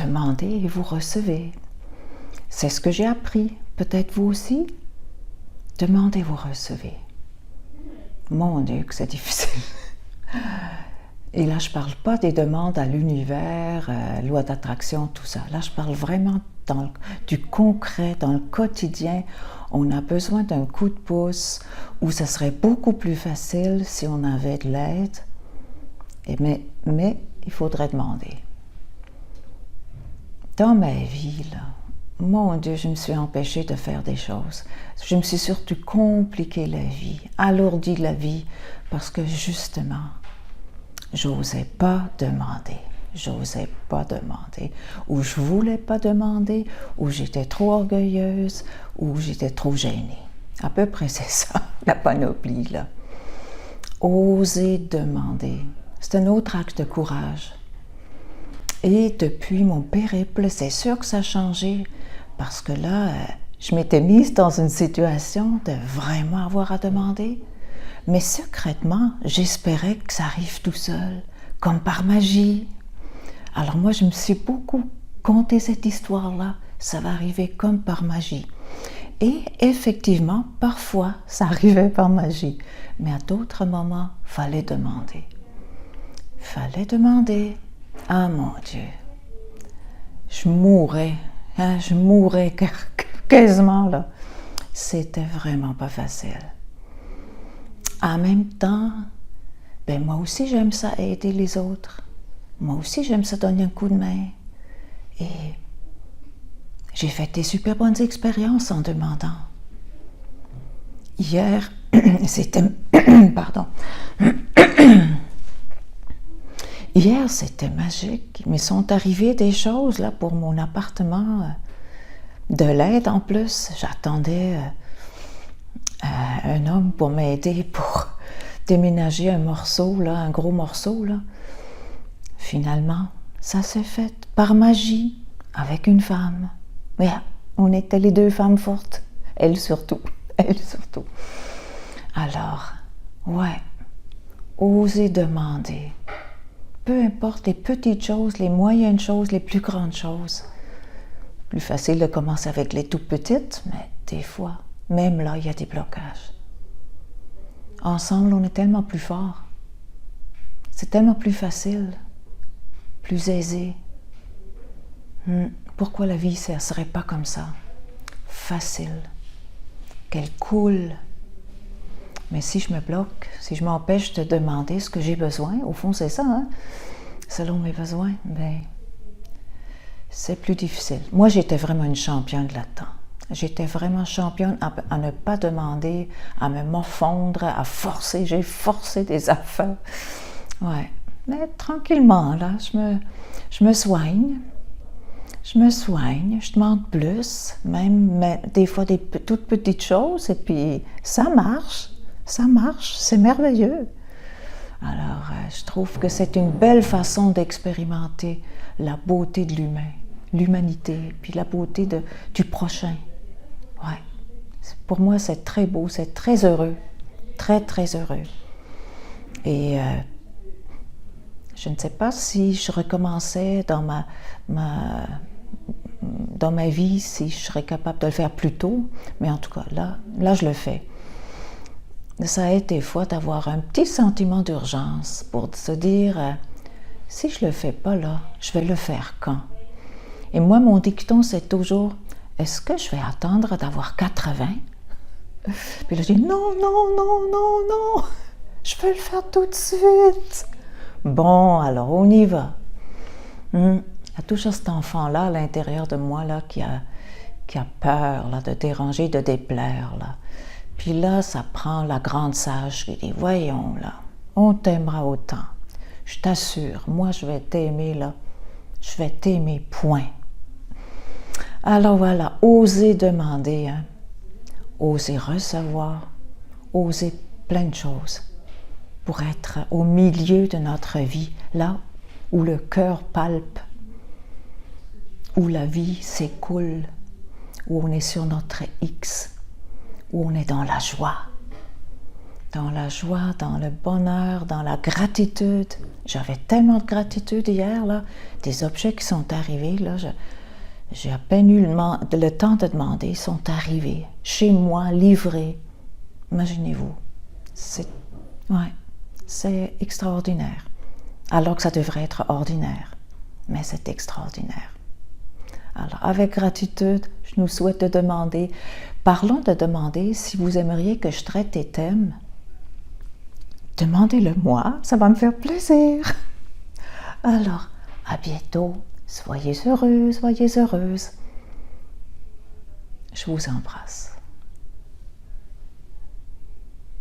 demandez et vous recevez. C'est ce que j'ai appris. Peut-être vous aussi. Demandez, vous recevez. Mon Dieu, que c'est difficile. Et là, je ne parle pas des demandes à l'univers, loi d'attraction, tout ça. Là, je parle vraiment du concret, dans le quotidien. On a besoin d'un coup de pouce où ça serait beaucoup plus facile si on avait de l'aide. Mais il faudrait demander. Dans ma vie, là, mon Dieu, je me suis empêchée de faire des choses. Je me suis surtout compliqué la vie, alourdi la vie, parce que justement, j'osais pas demander. J'osais pas demander. Ou je voulais pas demander, ou j'étais trop orgueilleuse, ou j'étais trop gênée. À peu près c'est ça, la panoplie, là. Oser demander. C'est un autre acte de courage. Et depuis mon périple, c'est sûr que ça a changé, parce que là, je m'étais mise dans une situation de vraiment avoir à demander. Mais secrètement, j'espérais que ça arrive tout seul, comme par magie. Alors moi, je me suis beaucoup conté cette histoire-là. Ça va arriver comme par magie. Et effectivement, parfois, ça arrivait par magie. Mais à d'autres moments, fallait demander. Fallait demander. Ah mon Dieu, je mourrais quasiment là. C'était vraiment pas facile. En même temps, moi aussi j'aime ça aider les autres. Moi aussi j'aime ça donner un coup de main. Et j'ai fait des super bonnes expériences en demandant. Hier, c'était... Pardon. Hier, c'était magique. Mais sont arrivées des choses là pour mon appartement. De l'aide en plus. J'attendais un homme pour m'aider pour déménager un morceau, là, un gros morceau. Là. Finalement, ça s'est fait par magie avec une femme. Mais on était les deux femmes fortes. Elle surtout. Alors, ouais, oser demander. Peu importe les petites choses, les moyennes choses, les plus grandes choses. Plus facile de commencer avec les tout petites, mais des fois, même là, il y a des blocages. Ensemble, on est tellement plus forts. C'est tellement plus facile, plus aisé. Pourquoi la vie, ça ne serait pas comme ça? Facile. Qu'elle coule. Mais si je me bloque, si je m'empêche de demander ce que j'ai besoin, au fond c'est ça, hein? Selon mes besoins, c'est plus difficile. Moi j'étais vraiment une championne là-dedans. J'étais vraiment championne à ne pas demander, à me morfondre, à forcer. J'ai forcé des affaires. Ouais, mais tranquillement là, je me soigne. Je demande plus, même des fois des toutes petites choses, et puis ça marche, c'est merveilleux. Alors, je trouve que c'est une belle façon d'expérimenter la beauté de l'humain, l'humanité, puis la beauté du prochain. Ouais. Pour moi, c'est très beau, c'est très heureux, très, très heureux. Et je ne sais pas si je recommençais dans ma vie, si je serais capable de le faire plus tôt, mais en tout cas, là je le fais. Ça aide des fois d'avoir un petit sentiment d'urgence pour se dire, si je le fais pas là, je vais le faire quand? Et moi, mon dicton, c'est toujours, est-ce que je vais attendre d'avoir 80? Puis là, je dis, non, je veux le faire tout de suite. Bon, alors on y va. Il y a toujours cet enfant-là à l'intérieur de moi là, qui a peur là, de déranger, de déplaire. Là. Puis là, ça prend la grande sage qui dit, voyons là, on t'aimera autant. Je t'assure, moi je vais t'aimer là, je vais t'aimer, point. Alors voilà, oser demander, hein, oser recevoir, oser plein de choses pour être au milieu de notre vie, là où le cœur palpe, où la vie s'écoule, où on est sur notre X, où on est dans la joie. dans la joie, dans le bonheur, dans la gratitude. J'avais tellement de gratitude hier, là, des objets qui sont arrivés, là, j'ai à peine eu le temps de demander, ils sont arrivés, chez moi, livrés. Imaginez-vous, c'est extraordinaire, alors que ça devrait être ordinaire, mais c'est extraordinaire. Alors, avec gratitude, je nous souhaite de demander, parlons de demander si vous aimeriez que je traite des thèmes. Demandez-le moi, ça va me faire plaisir. Alors, à bientôt. Soyez heureux, soyez heureuse. Je vous embrasse.